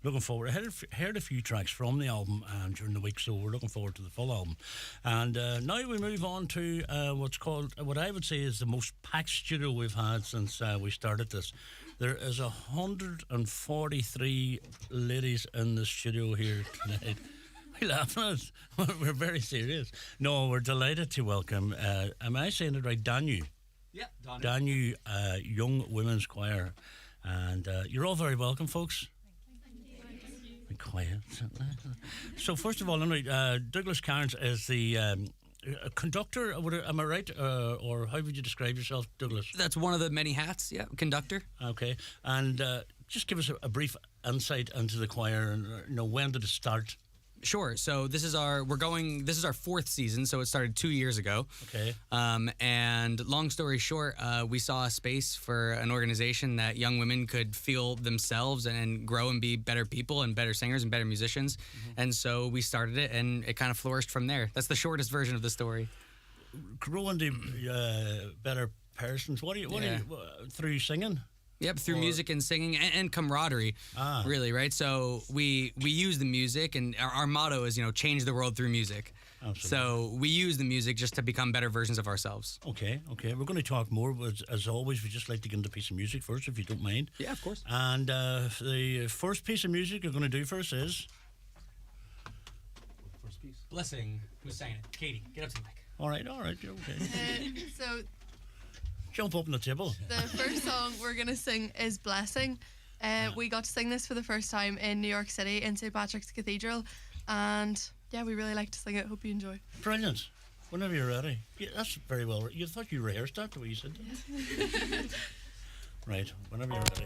looking forward. I heard a few tracks from the album during the week, so we're looking forward to the full album. And now we move on to what I would say is the most packed studio we've had since we started this. There is 143 ladies in the studio here tonight. Why laughing at us? We're very serious. No, we're delighted to welcome, am I saying it right, Danu? Yeah, Danu Young Women's Choir. And you're all very welcome, folks. Be quiet. So first of all, Douglas Cairns is the conductor. Am I right, or how would you describe yourself, Douglas? That's one of the many hats. Yeah, conductor. Okay, and just give us a brief insight into the choir, and when did it start? Sure. So this is our fourth season. So it started 2 years ago. Okay. And long story short, we saw a space for an organization that young women could feel themselves and grow and be better people and better singers and better musicians. Mm-hmm. And so we started it, and it kind of flourished from there. That's the shortest version of the story. Growing to better persons. What do you through singing? Yep, through music and singing and camaraderie, really, right? So we use the music, and our motto is, change the world through music. Absolutely. So we use the music just to become better versions of ourselves. Okay. We're going to talk more, but as always, we just like to get into a piece of music first, if you don't mind. Yeah, of course. And the first piece of music you're going to do for us is? First piece. Blessing. Who's saying it? Katie, get up to the mic. All right, you're okay. So jump up on the table. the first song we're going to sing is Blessing. We got to sing this for the first time in New York City in St. Patrick's Cathedral, and yeah, we really like to sing it. Hope you enjoy. Brilliant. Whenever you're ready. Yeah, that's very well. You thought you rehearsed that the way you said that? Right, whenever you're ready.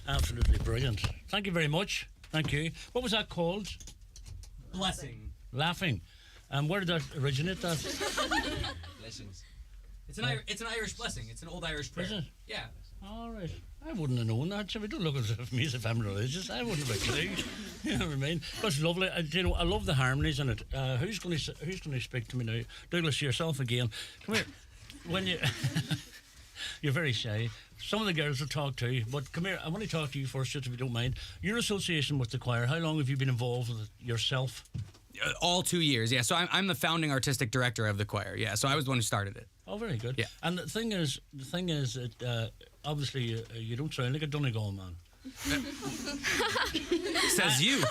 Absolutely brilliant. Thank you very much. Thank you. What was that called? Blessing. Laughing. And where did that originate? That? Blessings. It's an Irish blessing. It's an old Irish prayer. Is it? Yeah. All right. I wouldn't have known that. So we don't look as if me as if I'm religious. I wouldn't have a clue. You know what I mean? That's lovely. I love the harmonies in it. Who's going to speak to me now? Douglas, yourself again. Come here. When you you're very shy. Some of the girls will talk too, but come here. I want to talk to you first, just if you don't mind. Your association with the choir. How long have you been involved with it yourself? All 2 years, yeah. So I'm the founding artistic director of the choir, yeah. So I was the one who started it. Oh, very good. Yeah. And the thing is that obviously you don't sound like a Donegal man. Says you.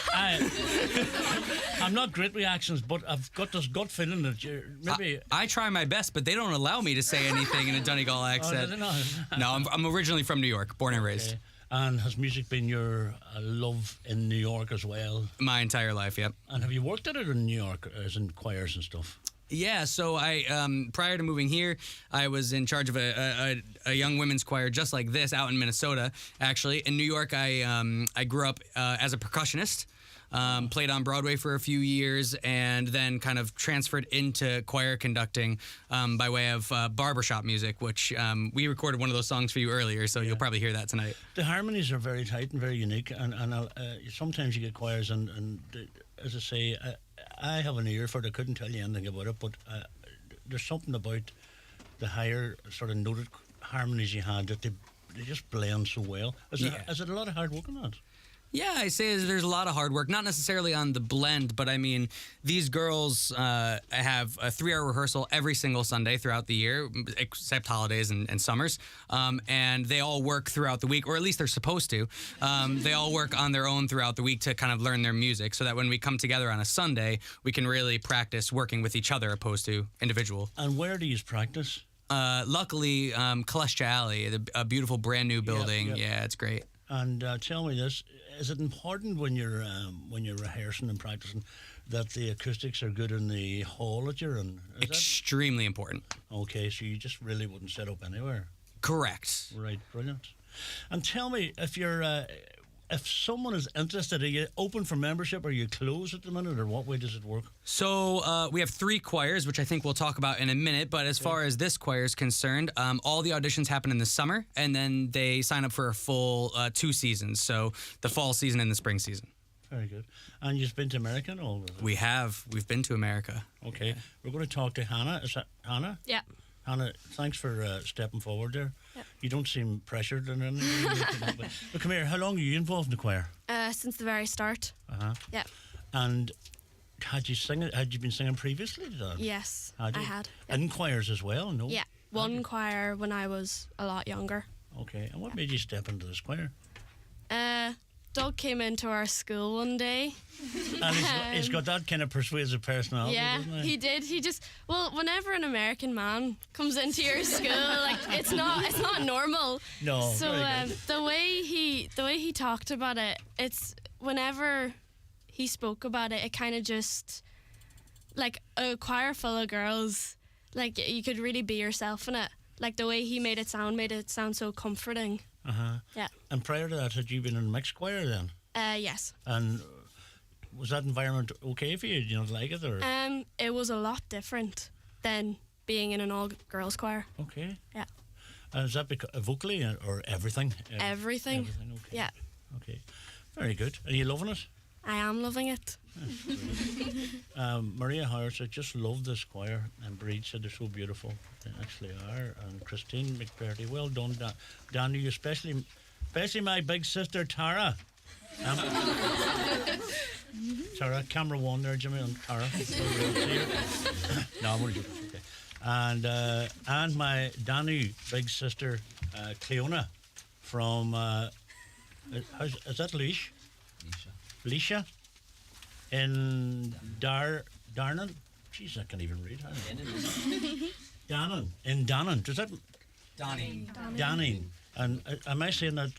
I'm not great with accents, but I've got this gut feeling that you're maybe. I try my best, but they don't allow me to say anything in a Donegal Oh, accent. did it not? No, I'm originally from New York, born and raised. Okay. And has music been your love in New York as well? My entire life, yep. And have you worked at it in New York, as in choirs and stuff? Yeah, so I prior to moving here, I was in charge of a young women's choir just like this out in Minnesota. Actually, in New York, I grew up as a percussionist. Played on Broadway for a few years, and then kind of transferred into choir conducting by way of barbershop music, which we recorded one of those songs for you earlier, so you'll probably hear that tonight. The harmonies are very tight and very unique, and sometimes you get choirs, and as I say, I have an ear for it. I couldn't tell you anything about it, but there's something about the higher sort of noted harmonies you had that they just blend so well. Is it a lot of hard work on that? Yeah, I say there's a lot of hard work, not necessarily on the blend, but I mean, these girls have a 3-hour rehearsal every single Sunday throughout the year, except holidays and summers. And they all work throughout the week, or at least they're supposed to. They all work on their own throughout the week to kind of learn their music so that when we come together on a Sunday, we can really practice working with each other opposed to individual. And where do you practice? Luckily, Kalesha Alley, a beautiful brand new building. Yep. Yeah, it's great. And tell me this: is it important when you're rehearsing and practicing that the acoustics are good in the hall that you're in? Is Extremely important. that okay? So you just really wouldn't set up anywhere, Correct. right? Brilliant. And tell me if you're if someone is interested, are you open for membership? Are you closed at the minute, or what way does it work? So we have 3 choirs, which I think we'll talk about in a minute. But as far as this choir is concerned, all the auditions happen in the summer, and then they sign up for a full 2 seasons. So the fall season and the spring season. Very good. And you've been to America and all of it? We've been to America. Okay. We're going to talk to Hannah. Is that Hannah? Yeah. Hannah, thanks for stepping forward there. Yep. You don't seem pressured in any way. But come here, how long are you involved in the choir? Since the very start. Uh-huh. Yeah. And had you been singing previously to that? Yes, Had you? I had. In choirs as well, no? Yeah. One choir when I was a lot younger. Okay. And what made you step into this choir? Doug came into our school one day. And he's got that kind of persuasive personality, Yeah, doesn't he? he did. He just whenever an American man comes into your school, like it's not normal. No, So very good. the way he talked about it, it's whenever he spoke about it, it kind of just like a choir full of girls, like you could really be yourself in it. Like the way he made it sound so comforting. Uh-huh. Yeah. And prior to that, had you been in a mixed choir then? Yes. And was that environment okay for you? Did you not like it? Or? It was a lot different than being in an all-girls choir. Okay. Yeah. And is that vocally or everything? Everything. Everything, okay. Yeah. Okay. Very good. Are you loving it? I am loving it. Maria Howard said, just love this choir. And Breed said they're so beautiful. They actually are. And Christine McBurdy, well done, Danny, especially my big sister Tara. Tara, camera 1 there, Jimmy, and Tara. No, I'm only joking. Okay. And my Danny big sister Cleona from is that Leash? Leisha in Darnan. Jeez, I can't even read. Dannan. In Dannan. Does that Donnie. Danning? And am I saying that?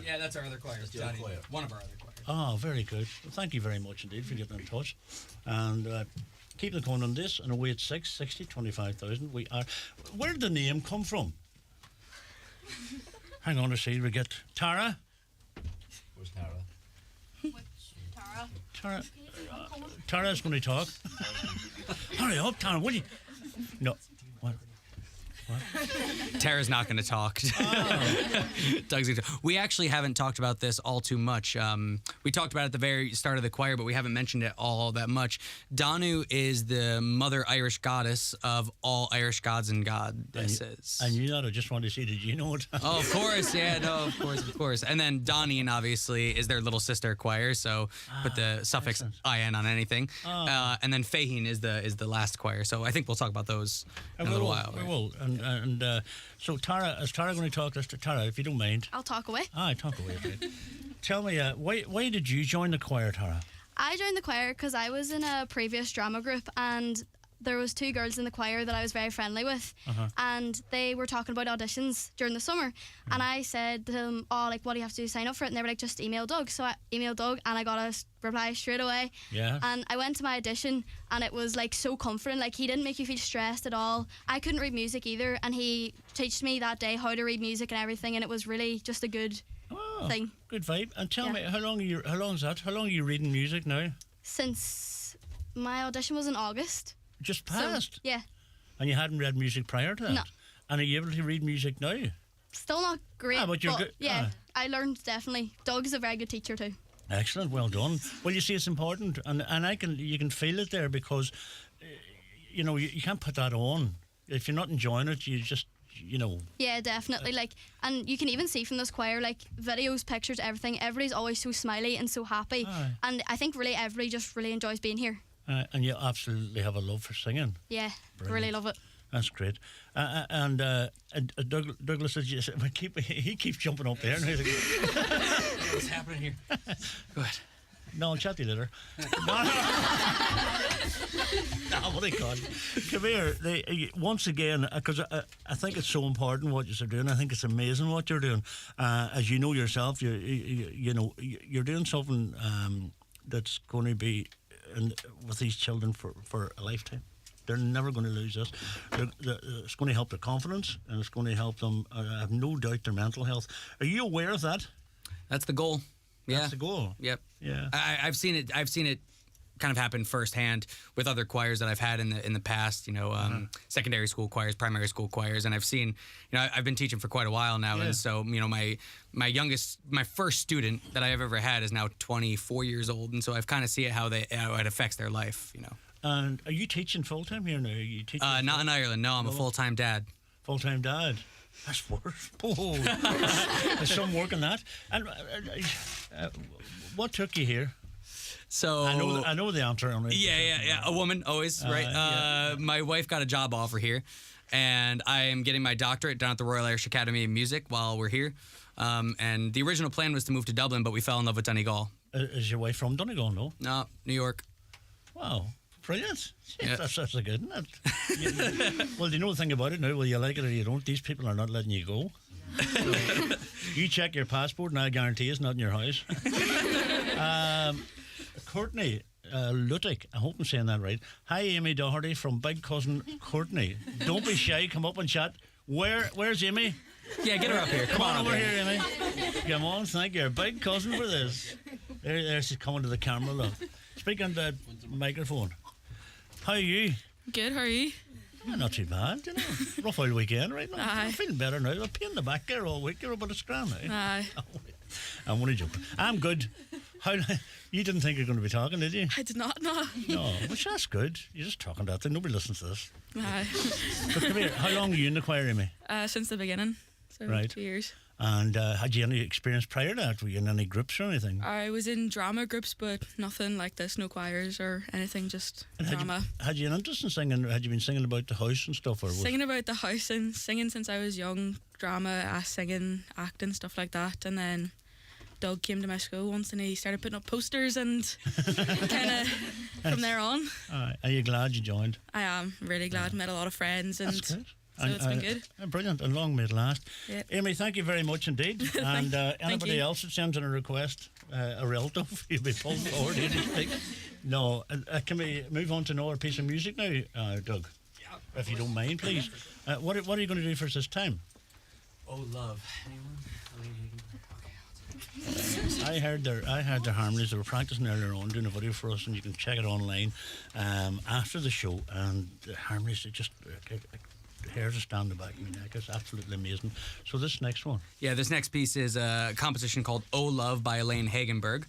Yeah, that's our other choir. One of our other choirs. Oh, very good. Well, thank you very much indeed for getting in touch. And keep it going on this. And away at 60, 25,000. We are. Where did the name come from? Hang on a second. We get Tara. Where's Tara? Tara's going to talk. Hurry up, Tara. Will you? No. What? Tara's not going to talk. Doug's gonna talk. We actually haven't talked about this all too much. We talked about it at the very start of the choir, but we haven't mentioned it all that much. Danu is the mother Irish goddess of all Irish gods and goddesses. I knew that. I just wanted to see, did you know it? Oh, of course. Yeah, no, of course. And then Donnie, obviously, is their little sister choir, so put the suffix "in" on anything. And then Faheen is the last choir, so I think we'll talk about those in a little while. We will. And So Tara, is Tara going to talk to us? Tara, if you don't mind. I'll talk away. Aye, talk away. Right. Tell me, why did you join the choir, Tara? I joined the choir because I was in a previous drama group and there was 2 girls in the choir that I was very friendly with, and they were talking about auditions during the summer, and I said to them, oh, like, what do you have to do to sign up for it? And they were like, just email Doug. So I emailed Doug and I got a reply straight away. Yeah. And I went to my audition and it was like so confident, like he didn't make you feel stressed at all. I couldn't read music either, and he taught me that day how to read music and everything, and it was really just a good thing. Good vibe. And tell Yeah. me, how long are you reading music now? Since my audition was in August. Just So, passed. yeah. And you hadn't read music prior to that? No. And are you able to read music now? Still not great. But you're good. Yeah, I learned definitely. Doug's a very good teacher too. Excellent, well done. Well, you see, it's important, and you can feel it there because, you can't put that on if you're not enjoying it. You just, Yeah, definitely. Like, and you can even see from this choir, like videos, pictures, everything. Everybody's always so smiley and so happy, Aye. and I think really everybody just really enjoys being here. and you absolutely have a love for singing. Yeah, Brilliant. really love it. That's great. Douglas, he keeps jumping up there. And he's like, What's happening here? Go ahead. no, I'll chat to you later. No, what I call it. Come here. Once again, because I think it's so important what you're doing. I think it's amazing what you're doing. As you know yourself, you're doing something that's going to be with these children for a lifetime. They're never going to lose this. It's going to help their confidence, and it's going to help them, I have no doubt, their mental health. Are you aware of that? That's the goal. Yeah. That's the goal. Yep. Yeah. I've seen it kind of happen firsthand with other choirs that I've had in the past, secondary school choirs, primary school choirs, and I've seen, I've been teaching for quite a while now, Yeah. and so, my first student that I've ever had is now 24 years old, and so I've kind of seen how it affects their life, And are you teaching full time here now? Are you teaching Not in Ireland, no, I'm a full-time dad. full time dad? That's worse. Oh, there's some work in that. And what took you here? So I know the answer on it. Yeah. A woman, always, right? yeah. My wife got a job offer here, and I am getting my doctorate down at the Royal Irish Academy of Music while we're here. And the original plan was to move to Dublin, but we fell in love with Donegal. Is your wife from Donegal? No. No, New York. Wow. Brilliant. Yeah. That's a good one. Well, do you know the thing about it now? Well, you like it or you don't. These people are not letting you go. So, you check your passport and I guarantee it's not in your house. Courtney Lutic, I hope I'm saying that right. Hi, Amy Doherty from Big Cousin Courtney. Don't be shy, come up and chat. Where's Amy? Yeah, get her up here. Come on over up here, Amy. Come on, thank you. Big cousin for this. There she's coming to the camera, look. Speaking to the microphone. How are you? Good, how are you? Not too bad, Rough old weekend, right? No, Aye. I'm feeling better now. I've pain in the back there all week, but it's grand now. Aye. I'm only joking. I'm good. You didn't think you were going to be talking, did you? I did not know. No, which that's good. You're just talking to that thing. Nobody listens to this. Aye. But come here. How long were you in the choir, Amy? Since the beginning. So Right. 2 years. And had you any experience prior to that? Were you in any groups or anything? I was in drama groups, but nothing like this, no choirs or anything, just And drama. Had you an interest in singing? Had you been singing about the house and stuff? Or was Singing about the house and singing since I was young, drama, singing, acting, stuff like that. And then Doug came to my school once and he started putting up posters and kind of from there on. Are you glad you joined? I am really glad, met a lot of friends and That's good. so it's been good. Brilliant, and long may it last. Yeah. Amy, thank you very much indeed. And anybody you. else that sends in a request, a relative, you'll be pulled forward. No, can we move on to another piece of music now, Doug? Yeah. If you don't mind, please. What are you going to do for us this time? Oh, love. Anyone? I heard their harmonies. They were practicing earlier on, doing a video for us, and you can check it online after the show. And the harmonies, it just hairs are standing back of my neck. It's absolutely amazing. So this next one, Yeah, this next piece is a composition called Oh Love by Elaine Hagenberg,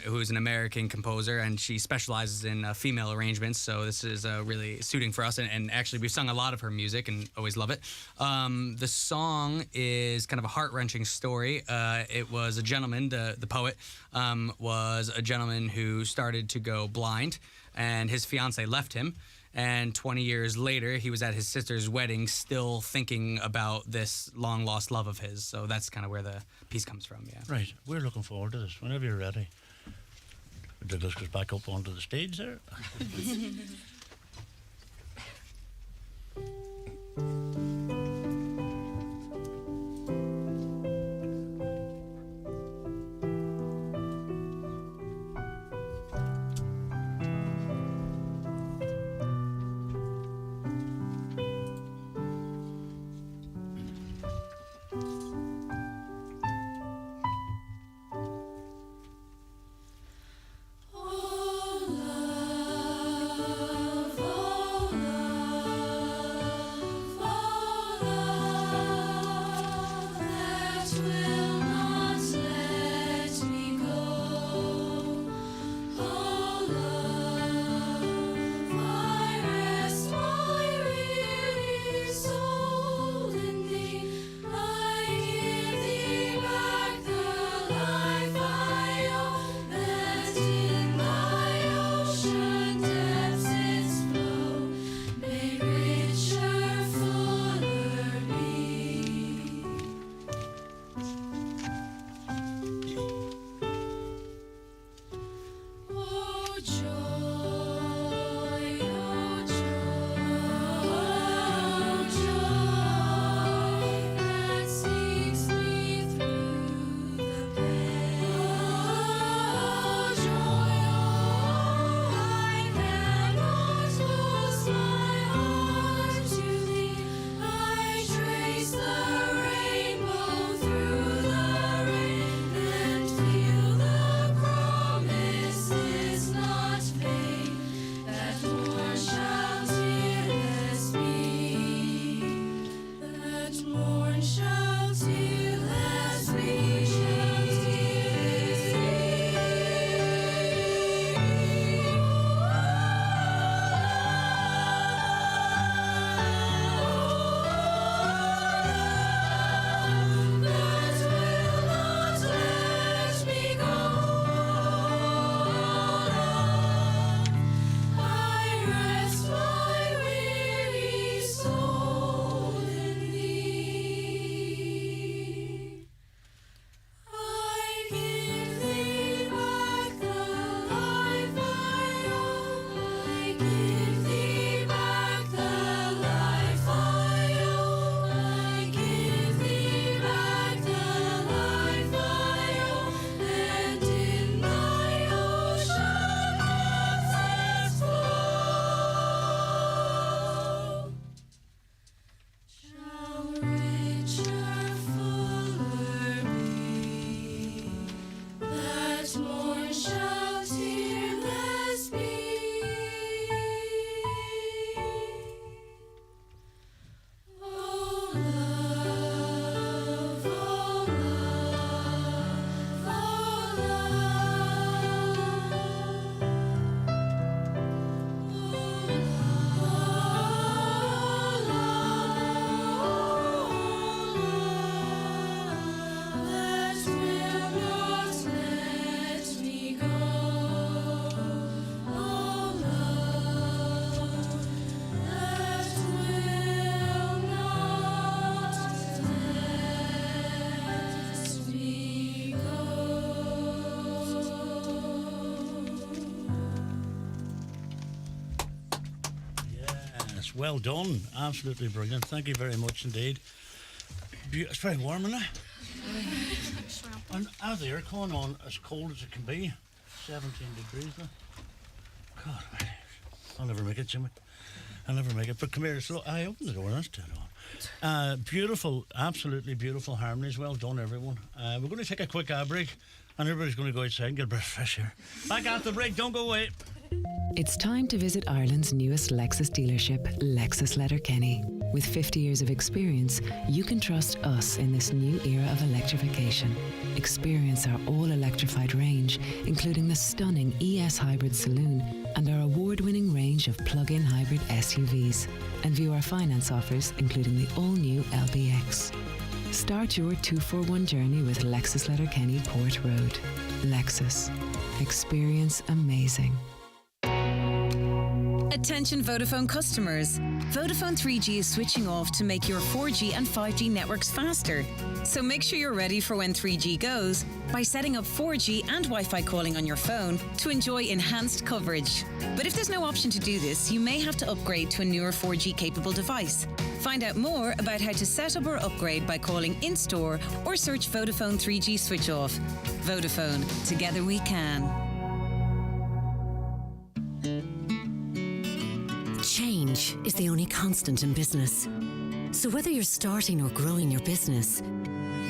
who is an American composer, and she specializes in female arrangements, so this is really suiting for us, and actually we've sung a lot of her music and always love it. The song is kind of a heart-wrenching story. It was a gentleman, the poet, was a gentleman who started to go blind, and his fiancée left him, And 20 years later, he was at his sister's wedding still thinking about this long lost love of his. So that's kind of where the piece comes from, yeah. Right, we're looking forward to this. Whenever you're ready. Douglas goes back up onto the stage there. Well done. Absolutely brilliant. Thank you very much indeed. It's very warm, isn't it? And out the aircon on as cold as it can be. 17 degrees now. God, I'll never make it, Jimmy. I'll never make it. But come here. So I opened the door. That's turned on. Beautiful, absolutely beautiful harmonies. Well done, everyone. We're going to take a quick ad break, and everybody's going to go outside and get a breath of fresh air. Back after the break. Don't go away. It's time to visit Ireland's newest Lexus dealership, Lexus Letterkenny. With 50 years of experience, you can trust us in this new era of electrification. Experience our all-electrified range, including the stunning ES Hybrid Saloon and our award-winning range of plug-in hybrid SUVs. And view our finance offers, including the all-new LBX. Start your 241 journey with Lexus Letterkenny Port Road. Lexus. Experience amazing. Attention Vodafone customers. Vodafone 3G is switching off to make your 4G and 5G networks faster. So make sure you're ready for when 3G goes by setting up 4G and Wi-Fi calling on your phone to enjoy enhanced coverage. But if there's no option to do this, you may have to upgrade to a newer 4G capable device. Find out more about how to set up or upgrade by calling in-store or search Vodafone 3G switch off. Vodafone, together we can. Change is the only constant in business. So whether you're starting or growing your business,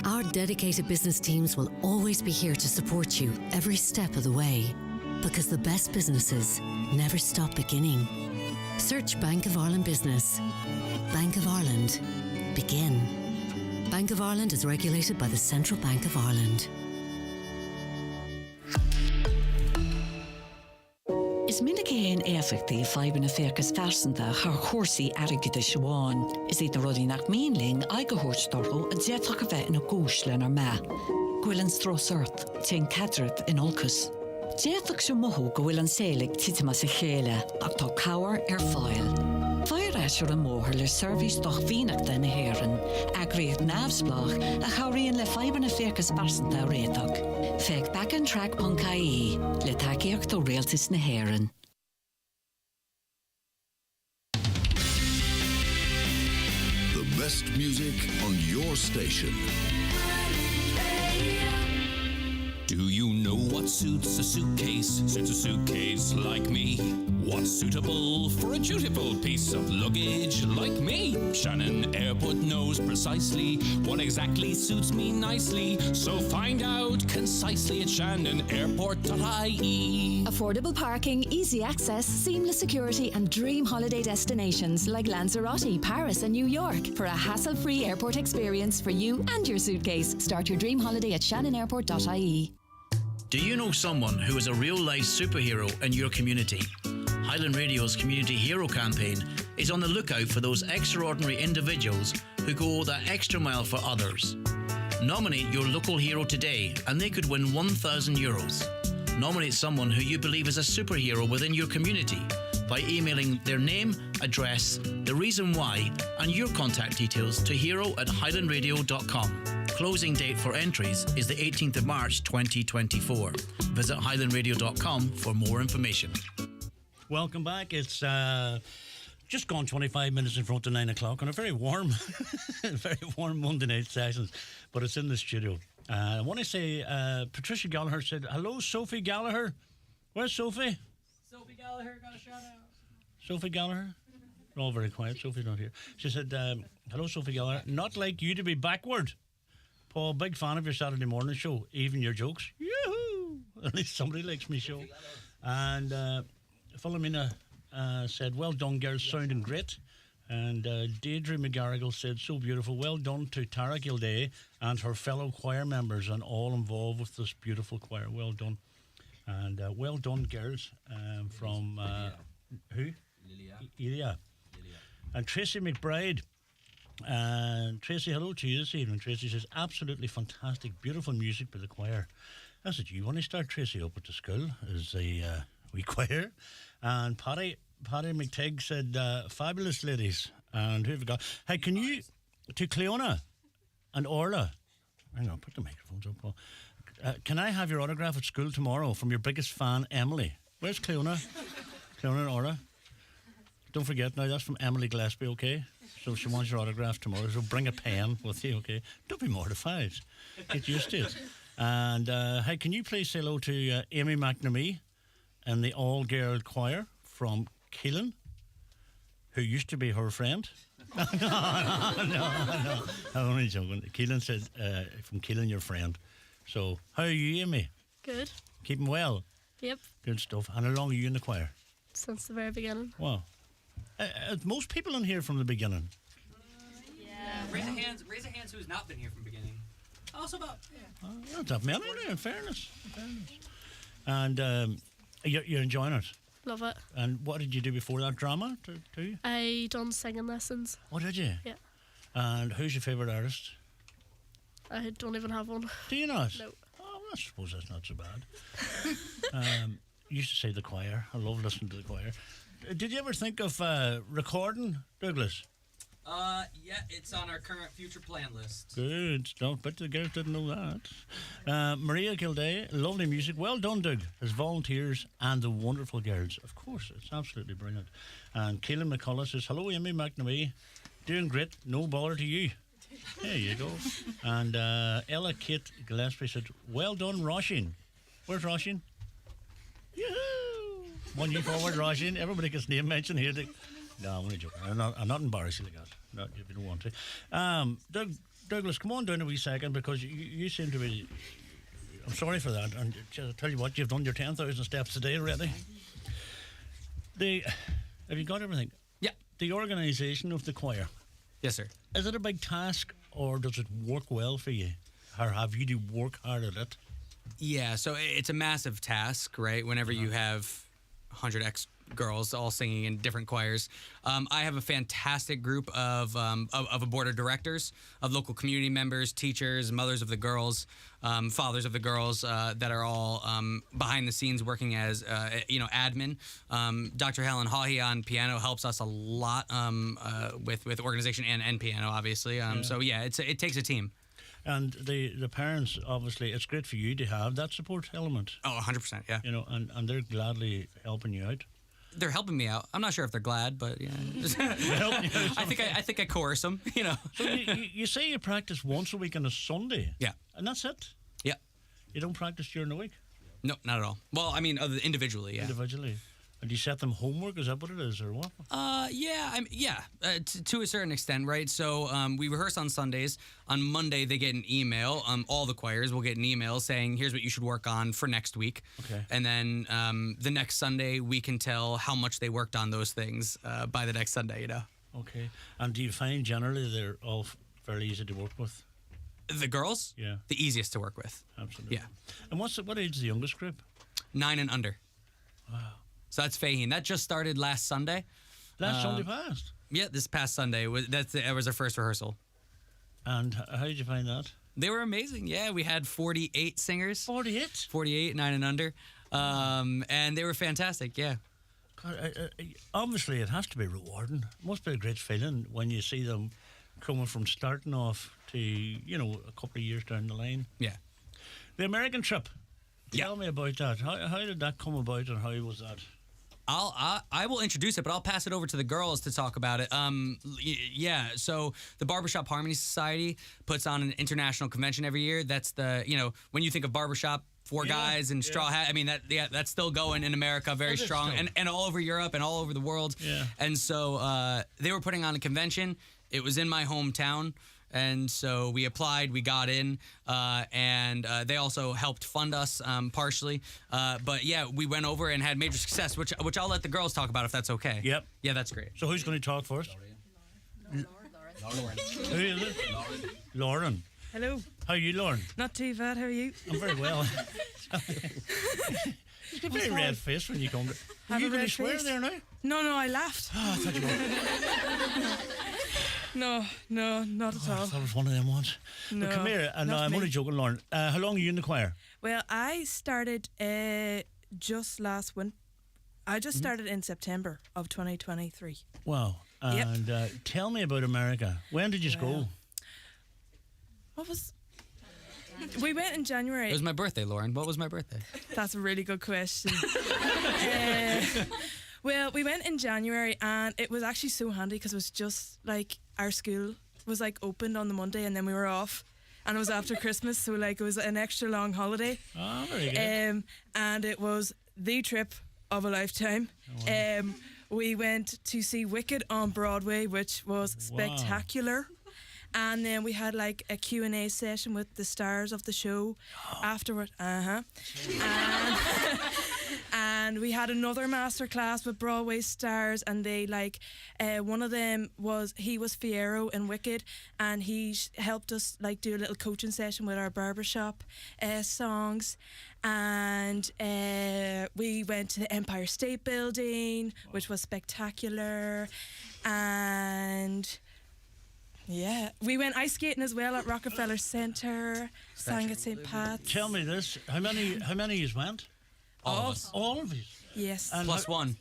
our dedicated business teams will always be here to support you every step of the way. Because the best businesses never stop beginning. Search Bank of Ireland Business. Bank of Ireland. Begin. Bank of Ireland is regulated by the Central Bank of Ireland. Is minic é an éfachtaí faiban na féchas fersanta haar chórsaí airgid a seabháin. Is iad na rudaí nach míonling ag go thuirtearthu a déadfach a bheith ina gúis lenar me. Ghuill an strosart, tein cadrat in olcus. Déadfach se mothú go bhfuil an saolig titimas a chéile ach tá cabhair fáil. Fáir eisiir an móthir le service doch bhíonachta na hÉireann, agréad nábsblach a chairíonn le faiban na féchas fersanta réadach. Feich backandtrack.ie le takeíocht ó réaltas na hÉireann. The best music on your station. Do you know what suits a suitcase? Suits a suitcase like me. What's suitable for a dutiful piece of luggage like me? Shannon Airport knows precisely what exactly suits me nicely. So find out concisely at shannonairport.ie. Affordable parking, easy access, seamless security and dream holiday destinations like Lanzarote, Paris and New York for a hassle-free airport experience for you and your suitcase. Start your dream holiday at shannonairport.ie. Do you know someone who is a real-life superhero in your community? Highland Radio's Community Hero campaign is on the lookout for those extraordinary individuals who go that extra mile for others. Nominate your local hero today and they could win €1,000. Nominate someone who you believe is a superhero within your community by emailing their name, address, the reason why and your contact details to hero@highlandradio.com. Closing date for entries is the 18th of March 2024. Visit highlandradio.com for more information. Welcome back. It's just gone 25 minutes in front of 9 o'clock on a very warm, very warm Monday night session, but it's in the studio. I want to say Patricia Gallagher said, hello, Sophie Gallagher. Where's Sophie? Sophie Gallagher got a shout out. Sophie Gallagher? We're all very quiet. Sophie's not here. She said, hello, Sophie Gallagher. Not like you to be backward. Paul, big fan of your Saturday morning show, even your jokes. Yoo-hoo! At least somebody likes me show. And Philomena said, well done, girls, sounding great. And Deirdre McGarrigle said, so beautiful. Well done to Tara Gilday and her fellow choir members and all involved with this beautiful choir. Well done. And well done, girls, from who? Lilia. And Tracy McBride. And Tracy, hello to you this evening. Tracy says, absolutely fantastic, beautiful music by the choir. That's what you want to start, Tracy, up at the school, is the wee choir. And Paddy McTigg said, fabulous ladies. And who have we got? Hey, can you, to Cleona and Orla, hang on, put the microphones up, Paul. Can I have your autograph at school tomorrow from your biggest fan, Emily? Where's Cleona? Cleona and Orla. Don't forget now, that's from Emily Gillespie, okay? So she wants your autograph tomorrow, so bring a pen with you, okay? Don't be mortified. Get used to it. And, hey, can you please say hello to Amy McNamee and the all-girl choir from Keelan, who used to be her friend? No. I'm only joking. Keelan said, from Keelan, your friend. So, how are you, Amy? Good. Keeping well? Yep. Good stuff. And how long are you in the choir? Since the very beginning. Wow. Most people in here from the beginning. Yeah. Raise a hands who's not been here from the beginning. Also about, yeah. Not that many, in fairness. And you're enjoying it? Love it. And what did you do before that, drama too? I done singing lessons. Oh, did you? Yeah. And who's your favourite artist? I don't even have one. Do you not? No. Oh, well, I suppose that's not so bad. You used to say the choir. I love listening to the choir. Did you ever think of recording, Douglas? Yeah, it's on our current future plan list. Good stuff. Bet the girls didn't know that. Maria Kildea, lovely music. Well done, Doug, as volunteers and the wonderful girls. Of course, it's absolutely brilliant. And Keelan McCullough says, hello, Amy McNamee. Doing great. No bother to you. There you go. And Ella Kate Gillespie said, well done, Roisin. Where's Roisin? Yoo-hoo! One you forward, Roisin. Everybody gets name mentioned here. No, I'm only joking. I'm not embarrassing like that. Not if you don't want to. Douglas, come on down a wee second because you seem to be. I'm sorry for that. And I'll tell you what, you've done your 10,000 steps a day already. Have you got everything? Yeah. The organisation of the choir. Yes, sir. Is it a big task or does it work well for you? Or have you to work hard at it? Yeah, so it's a massive task, right? Whenever you have 100 girls all singing in different choirs. I have a fantastic group of a board of directors, of local community members, teachers, mothers of the girls, fathers of the girls that are all behind the scenes working as admin. Dr. Helen Hawhey on piano helps us a lot with organization and piano, obviously. So yeah, it takes a team. And the parents, obviously, it's great for you to have that support element. Oh, 100%, yeah. You know, and they're gladly helping you out. They're helping me out. I'm not sure if they're glad, but yeah. I think I coerce them, you know. So you say you practice once a week on a Sunday? Yeah. And that's it? Yeah. You don't practice during the week? No, not at all. Well, I mean, individually, yeah. Individually. And do you set them homework? Is that what it is, or what? To a certain extent, right? So we rehearse on Sundays. On Monday, they get an email. All the choirs will get an email saying, here's what you should work on for next week. Okay. And then the next Sunday, we can tell how much they worked on those things by the next Sunday, you know? Okay. And do you find generally they're all fairly easy to work with? The girls? Yeah. The easiest to work with. Absolutely. Yeah. And what age is the youngest group? 9 and under. Wow. So that's Faheen. That just started last Sunday. Sunday passed? Yeah, this past Sunday. That was our first rehearsal. And how did you find that? They were amazing. Yeah, we had 48 singers. 48? 48, 9 and under. And they were fantastic, yeah. God, obviously, it has to be rewarding. It must be a great feeling when you see them coming from starting off to, a couple of years down the line. Yeah. The American trip. Tell me about that. How did that come about and how was that? I will introduce it, but I'll pass it over to the girls to talk about it. Yeah, so the Barbershop Harmony Society puts on an international convention every year. That's when you think of barbershop, four guys and straw hat. I mean, that's still going in America very strong and all over Europe and all over the world. Yeah. And so they were putting on a convention. It was in my hometown. And so we applied, we got in, and they also helped fund us partially. But yeah, we went over and had major success, which I'll let the girls talk about if that's okay. Yep. Yeah, that's great. So who's going to talk first? Lauren. Who is it? Lauren. Hello. How are you, Lauren? Not too bad, how are you? I'm very well. You've got a very red face when you come to... Are you going to swear there now? No, I laughed. Oh, I thought you were... No, not at all. I thought it was one of them ones. No, But come here, and not I'm me. only joking, Lauren. How long are you in the choir? Well, I started just last winter. I just started in September of 2023. Wow. Yep. And tell me about America. When did you go? We went in January. It was my birthday, Lauren. What was my birthday? That's a really good question. Well, we went in January and it was actually so handy because it was just like our school was like opened on the Monday and then we were off. And it was after Christmas, so like it was an extra long holiday. Oh, very good. And it was the trip of a lifetime. We went to see Wicked on Broadway, which was spectacular. And then we had like a Q&A session with the stars of the show afterward. And we had another masterclass with Broadway stars, and they one of them was Fiyero in Wicked, and he helped us like do a little coaching session with our barbershop songs. And we went to the Empire State Building, which was spectacular. And yeah, we went ice skating as well at Rockefeller Centre, sang at St. Pat's. Tell me this. How many of you went? All of us. All of you? Yes. And Plus one.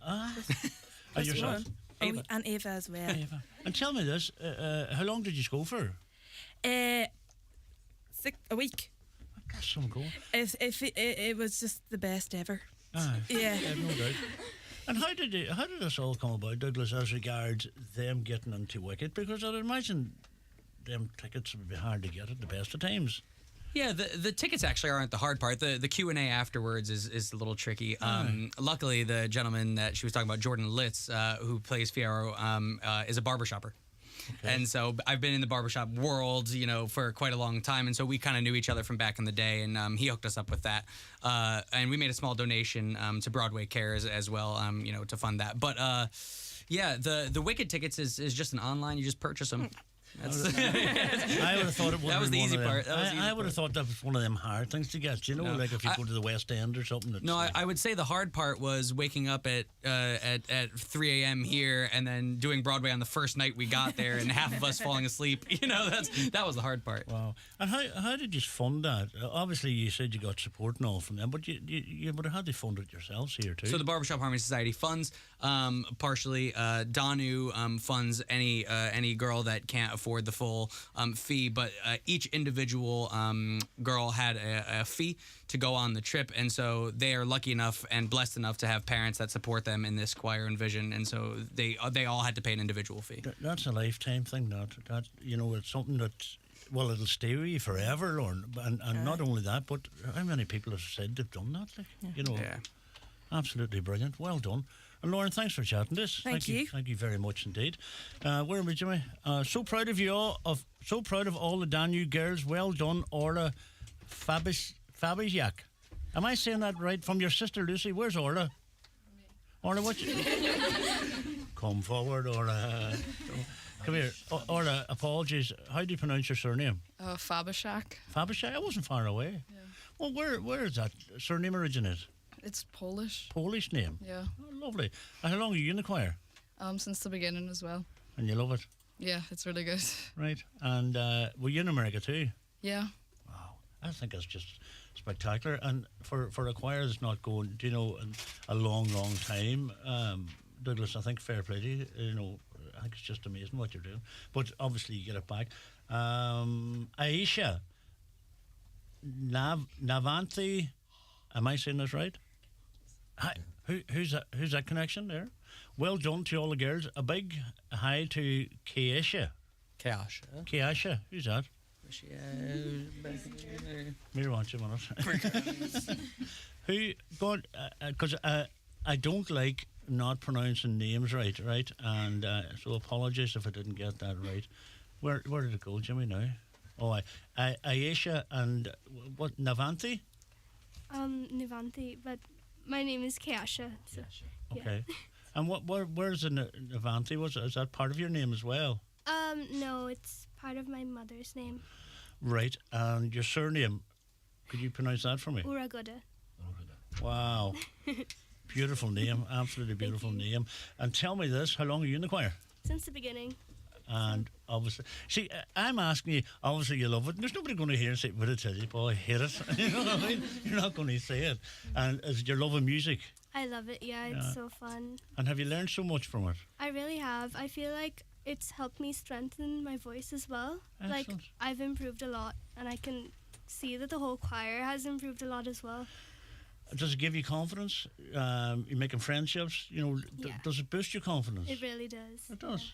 And yourself? Oh, and Ava as well. Ava. And tell me this, how long did you go for? A week. That's some go. It was just the best ever. Yeah, no doubt. And how did this all come about, Douglas, as regards them getting into Wicked? Because I'd imagine them tickets would be hard to get at the best of times. Yeah, the tickets actually aren't the hard part. The Q&A afterwards is a little tricky. Luckily, the gentleman that she was talking about, Jordan Litz, who plays Fiyero, is a barbershopper. Okay. And so I've been in the barbershop world, for quite a long time. And so we kind of knew each other from back in the day. And he hooked us up with that. And we made a small donation to Broadway Cares as well, to fund that. But yeah, the Wicked tickets is just an online. You just purchase them. I would have thought it would. That was the easy part. I would have thought that was one of them hard things to get. Like if you go to the West End or something. I would say the hard part was waking up at 3 a.m. here and then doing Broadway on the first night we got there, and half of us falling asleep. That was the hard part. Wow. And how did you fund that? Obviously, you said you got support and all from them, but you would have had to fund it yourselves here too. So the Barbershop Harmony Society funds partially. Danu funds any girl that can't afford the full fee, but each individual girl had a fee to go on the trip, and so they are lucky enough and blessed enough to have parents that support them in this choir and vision, and so they all had to pay an individual fee. That's a lifetime thing. That it's something that, well, it'll stay with you forever, and not only that, but how many people have said they've done that? Yeah. Absolutely brilliant. Well done. And Lauren, thanks for chatting this. Thank you. Thank you very much indeed. Where are we, Jimmy? So proud of you all. So proud of all the Danu girls. Well done, Orla Fabiziak. Am I saying that right? From your sister Lucy. Where's Orla? Orla, what? Come forward, Orla. Come here, Orla. Apologies. How do you pronounce your surname? Fabishak. Fabishak. I wasn't far away. Yeah. Well, where is that surname originate? It's Polish. Polish name? Yeah. Oh, lovely. And how long are you in the choir? Since the beginning as well. And you love it? Yeah, it's really good. Right. And were you in America too? Yeah. Wow. I think it's just spectacular. And for a choir that's not going, a long time, Douglas, I think fair play to you. I think it's just amazing what you're doing. But obviously you get it back. Aisha Navanthi, am I saying this right? Hi, who's that connection there? Well done to all the girls. A big hi to Keisha. Keisha. Who's that? Mir wants you minute. Who? God, because I don't like not pronouncing names right, and so apologies if I didn't get that right. Where did it go, Jimmy? Now, Aisha and what? Navanthi. Nivanthi, but my name is Keisha. So, okay. Yeah. And where's the Navanthi? Is that part of your name as well? No, it's part of my mother's name. Right. And your surname, could you pronounce that for me? Uraguda. Wow. Beautiful name. Absolutely beautiful name. And tell me this, how long are you in the choir? Since the beginning. And obviously, see, I'm asking you, obviously you love it. And there's nobody going to hear and say, but I tell you, boy, I hate it. You know what I mean? You're not going to say it. And is it your love of music? I love it, yeah, it's so fun. And have you learned so much from it? I really have. I feel like it's helped me strengthen my voice as well. Excellent. Like, I've improved a lot, and I can see that the whole choir has improved a lot as well. Does it give you confidence? You're making friendships, does it boost your confidence? It really does. It does.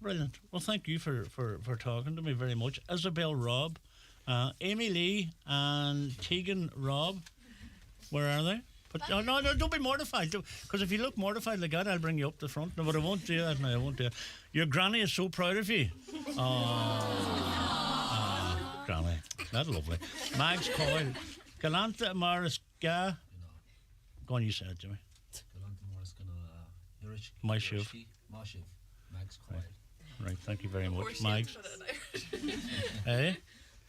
Brilliant. Well, thank you for talking to me very much. Isabel Robb, Amy Lee and Tegan Robb, where are they? But no, don't be mortified. Because if you look mortified like that, I'll bring you up the front. No, but I won't do that. No, I won't do it. Your granny is so proud of you. Oh, granny. That's lovely. Mags Coyle. Galanta Maris Ga. Go on, you said, Jimmy. Galanta Maris Gana. My shiv. Mags Coyle. Right, thank you very much, Mags. Hey?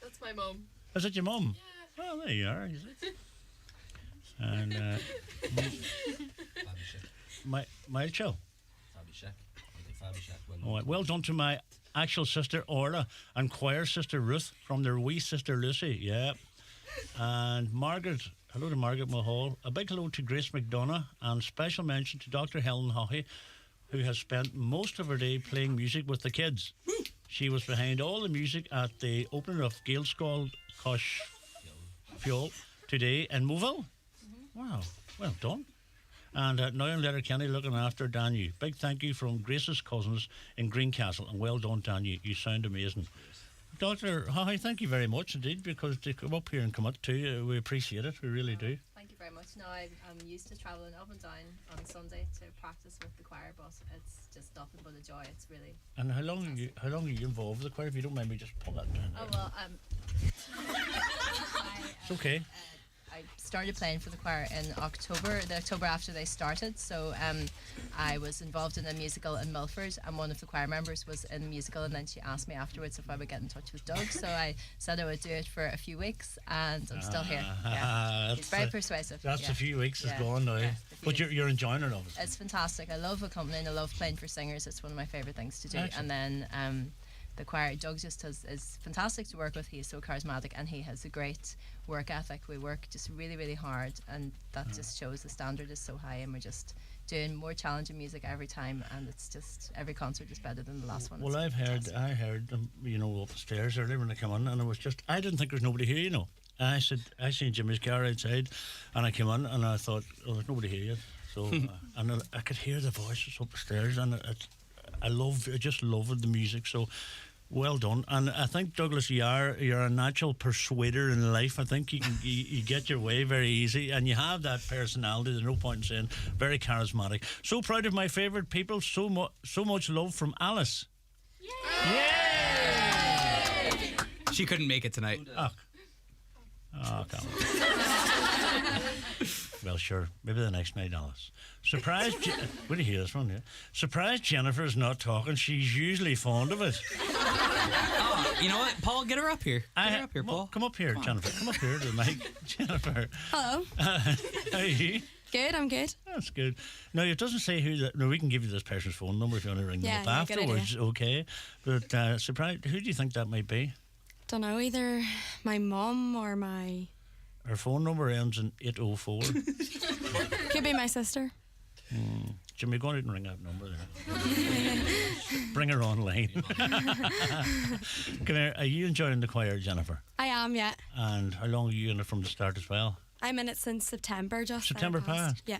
That's my mum. Is it your mum? Yeah. Well, there you are. And my show. Well done to my actual sister Orla and choir sister Ruth from their wee sister Lucy. Yeah. And Margaret Hello to Margaret Mulhall. A big hello to Grace McDonough, and special mention to Dr. Helen Haughey, who has spent most of her day playing music with the kids. She was behind all the music at the opening of Gaelscoil Cosh Fuel today in Moville. Wow, well done. And now in Letterkenny looking after Danu. Big thank you from Grace's cousins in Greencastle, and well done, Danu. You sound amazing. Dr. Haughey, thank you very much indeed, because to come up here and come up to you, we appreciate it, we really do. Thank you very much. No, I'm used to travelling up and down on Sunday to practice with the choir, but it's just nothing but a joy. It's really. And how long are you involved with the choir? If you don't mind me just pull that down. Oh well, It's okay. I started playing for the choir in October, the October after they started. So I was involved in a musical in Milford, and one of the choir members was in the musical, and then she asked me afterwards if I would get in touch with Doug. So I said I would do it for a few weeks, and I'm still here. Yeah. He's very persuasive. That's yeah. a few weeks is Yeah. gone now. Yeah, But you're enjoying it, obviously. It's fantastic. I love accompanying. I love playing for singers. It's one of my favourite things to do. Excellent. And then the choir, Doug just is fantastic to work with. He's so charismatic, and he has a great work ethic. We work just really, really hard, and that just shows the standard is so high, and we're just doing more challenging music every time, and it's just every concert is better than the last one. Well, I heard them, up the stairs earlier when I come in, and I didn't think there was nobody here, you know. I seen Jimmy's car outside, and I came in, and I thought, oh, there's nobody here yet. So, and I could hear the voices up the stairs, and I just loved the music. So, well done. And I think, Douglas, you're a natural persuader in life. I think you get your way very easy, and you have that personality. There's no point in saying very charismatic. So proud of my favourite people. So much love from Alice. Yay! She couldn't make it tonight. Oh, come on. Well, sure. Maybe the next night, Alice. Surprised. What do you hear this one? Yeah. Surprised Jennifer's not talking. She's usually fond of it. Oh, you know what, Paul? Get her up here. Get her up here, Paul. Come up here, Jennifer. Come up here to the mic, Jennifer. Hello. How are you? Good, I'm good. That's good. No, it doesn't say who that. No, we can give you this person's phone number if you want to ring them up Yeah, good afterwards. Okay. But surprised. Who do you think that might be? Don't know, either my mum or my. Her phone number ends in 804. Could be my sister. Jimmy, go on out and ring that number there. Bring her online. Come here. Are you enjoying the choir, Jennifer? I am, yeah. And how long are you in it from the start as well? I'm in it since September, just. September past? Yeah.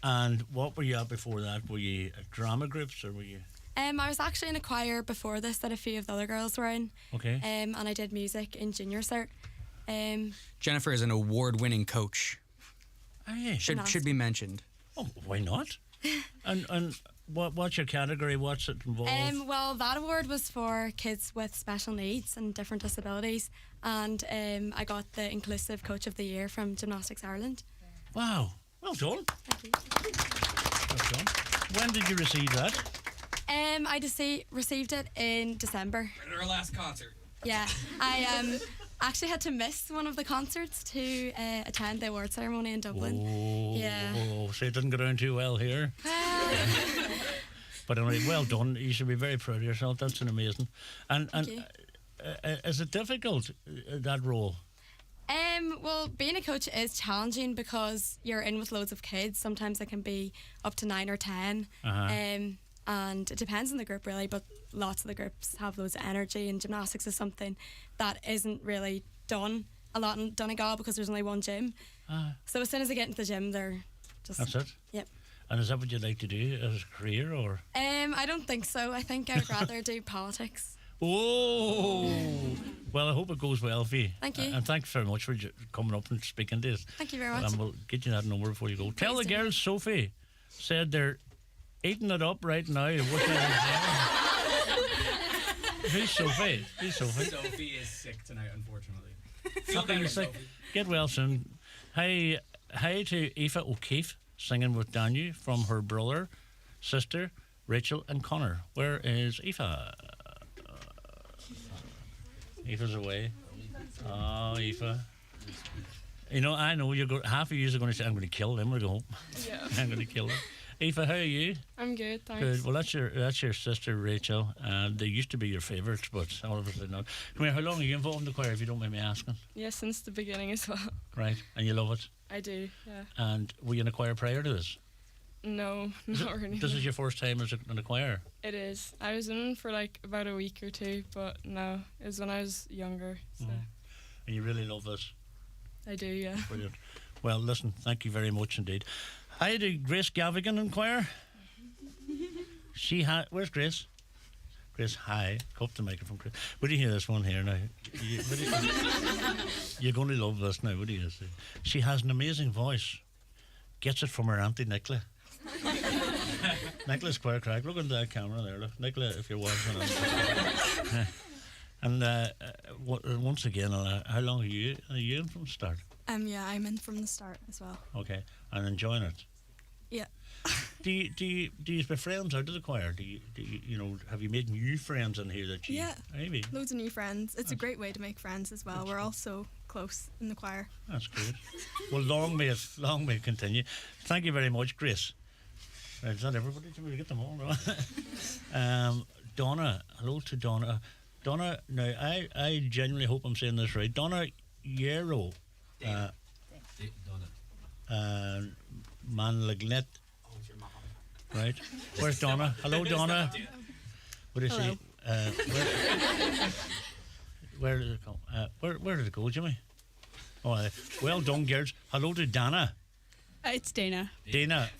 And what were you at before that? Were you at drama groups or were you? I was actually in a choir before this that a few of the other girls were in. Okay. And I did music in junior cert. Jennifer is an award-winning coach. Oh, yeah. Should be mentioned. Oh, why not? and what's your category? What's it involved? Well, that award was for kids with special needs and different disabilities, and I got the Inclusive Coach of the Year from Gymnastics Ireland. Wow, well done. Thank you. Well done. When did you receive that? I received it in December. At our last concert. Yeah, I actually had to miss one of the concerts to attend the award ceremony in Dublin. Oh, yeah. So it didn't go down too well here. But anyway, well done. You should be very proud of yourself. That's an amazing. And is it difficult, that role? Well, being a coach is challenging because you're in with loads of kids. Sometimes it can be up to 9 or 10. And it depends on the group really, but lots of the groups have loads of energy, and gymnastics is something that isn't really done a lot in Donegal because there's only one gym. So as soon as they get into the gym, they're just... That's it? Yep. And is that what you'd like to do as a career, or...? I don't think so. I think I would rather do politics. Oh! Well, I hope it goes well for you. Thank you. And thanks very much for coming up and speaking to us. Thank you very much. And we'll get you that number before you go. Tell the girls Sophie said they're eating it up right now. Who's Sophie? Who's Sophie? Sophie is sick tonight, unfortunately. Feel better, Sophie. Get well soon. Hi to Aoife O'Keefe singing with Danu from her brother, sister, Rachel and Connor. Where is Aoife? Aoife's away. Oh, Aoife. You know, I know half of you are going to say, I'm going to kill them or go home. Yeah. I'm going to kill them. Aoife, how are you? I'm good, thanks. Good. Well, that's your sister Rachel, and they used to be your favourites, but obviously not. Come here. How long are you involved in the choir, if you don't mind me asking? Yeah, since the beginning as well. Right, and you love it. I do, yeah. And were you in a choir prior to this? No, not really. This is your first time in a choir. It is. I was in for like about a week or two, but no, it was when I was younger. So And you really love this. I do, yeah. Brilliant. Well, listen, thank you very much indeed. Hi to Grace Gavigan in choir. Where's Grace? Grace, hi. Go up to the microphone, Grace. What do you hear this one here now? You're going to love this now. What do you see? She has an amazing voice. Gets it from her auntie Nicola. Nicola's choir crack. Look into that camera there. Look, Nicola, if you're watching. And once again, how long are you in from the start? Yeah, I'm in from the start as well. Okay, and enjoying it. Yeah. Do you be friends out of the choir? Do you have you made new friends in here that you? Yeah. Maybe. Loads of new friends. It's a great way to make friends as well. We're all so close in the choir. That's good. Well, long may it continue. Thank you very much, Grace. Right, is that everybody? Did we get them all? No? Donna. Hello to Donna. Donna. Now, I genuinely hope I'm saying this right. Donna Yarrow. Donna. Manlignet. Right. Where's Donna? Hello, Donna. What is she? Where did it go? Where did it go, Jimmy? Oh, well done, girls. Hello to Dana. It's Dana. Dana.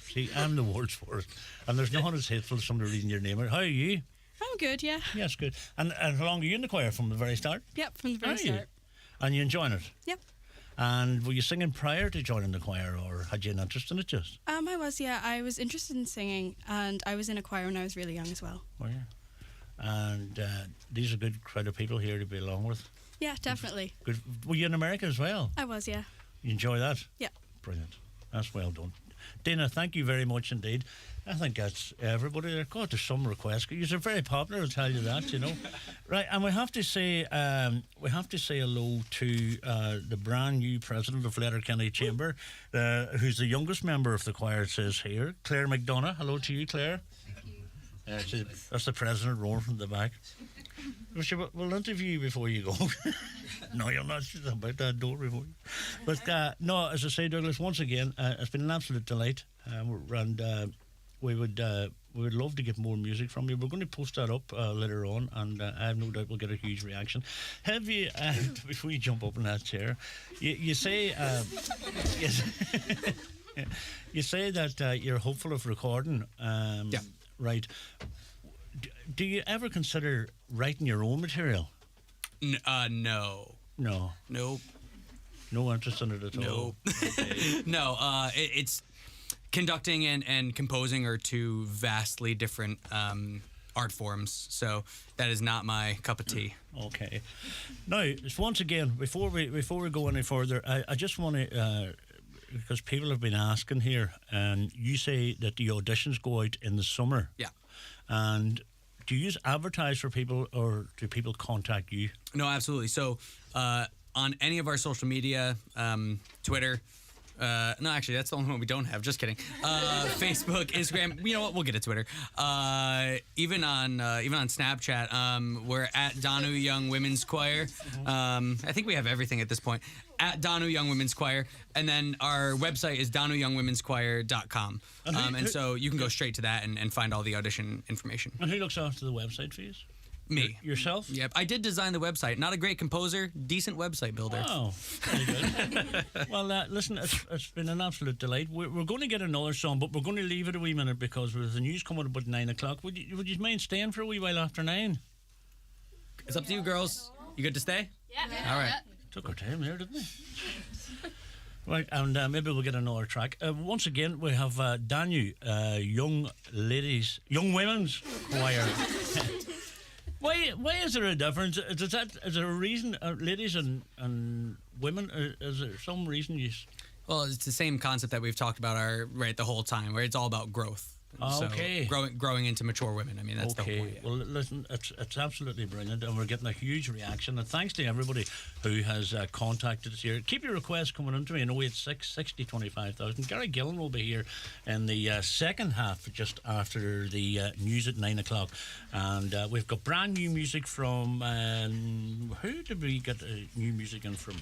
See, I'm the words for it. And there's nothing as hateful as somebody reading your name. How are you? I'm good, yeah. Yes, good. And how long are you in the choir from the very start? Yep, from the very Are start. you? And you enjoying it? Yep. And were you singing prior to joining the choir, or had you an interest in it just? I was, yeah. I was interested in singing, and I was in a choir when I was really young as well. Were you? And these are a good crowd of people here to be along with. Yeah, definitely. Good. Were you in America as well? I was, yeah. You enjoy that? Yeah. Brilliant. That's well done. Dana, thank you very much indeed. I think that's everybody there. God, there's some requests. You're very popular, I'll tell you that, you know. Right, and we have to say hello to the brand new president of Letterkenny Chamber, who's the youngest member of the choir, it says here, Claire McDonough. Hello to you, Claire. Thank you. That's the president rolling from the back. We'll interview you before you go. No, you're not. She's about that door before you. But no, as I say, Douglas, once again, it's been an absolute delight. And we would love to get more music from you. We're going to post that up later on, and I have no doubt we'll get a huge reaction. Have you, before you jump up in that chair, you say, you say that you're hopeful of recording. Yeah. Right. Do you ever consider writing your own material? No. No. Nope. No interest in it at all? Okay. No. It's conducting and composing are two vastly different art forms, so that is not my cup of tea. Okay. Now, once again, before we go any further, I just want to, because people have been asking here, and you say that the auditions go out in the summer. Yeah. And do you advertise for people, or do people contact you? No, absolutely. So on any of our social media, Twitter, no, actually, that's the only one we don't have. Just kidding. Facebook, Instagram. You know what? We'll get to Twitter. Even on Snapchat, we're at Donu Young Women's Choir. I think we have everything at this point. At Donu Young Women's Choir, and then our website is donuyoungwomenschoir.com. And so you can go straight to that and find all the audition information. And who looks after the website for you? Me. Yourself? Yep. I did design the website. Not a great composer, decent website builder. Oh, very good. Well, listen, it's been an absolute delight. We're going to get another song, but we're going to leave it a wee minute because with the news coming up at 9 o'clock, would you mind staying for a wee while after 9? It's up to you, girls. You good to stay? Yeah. All right. Took our time there, didn't we? Right, and maybe we'll get another track. Once again, we have Danu, Young Women's Choir. Why is there a difference? Is there a reason, ladies and women? Is there some reason you? Well, it's the same concept that we've talked about the whole time, where it's all about growth. Okay. So growing into mature women. I mean, that's the whole point. Well, listen, it's absolutely brilliant, and we're getting a huge reaction. And thanks to everybody who has contacted us here. Keep your requests coming in to me in 086 60 25,000. Gary Gillen will be here in the second half, just after the news at 9 o'clock. And we've got brand new music from who did we get new music in from?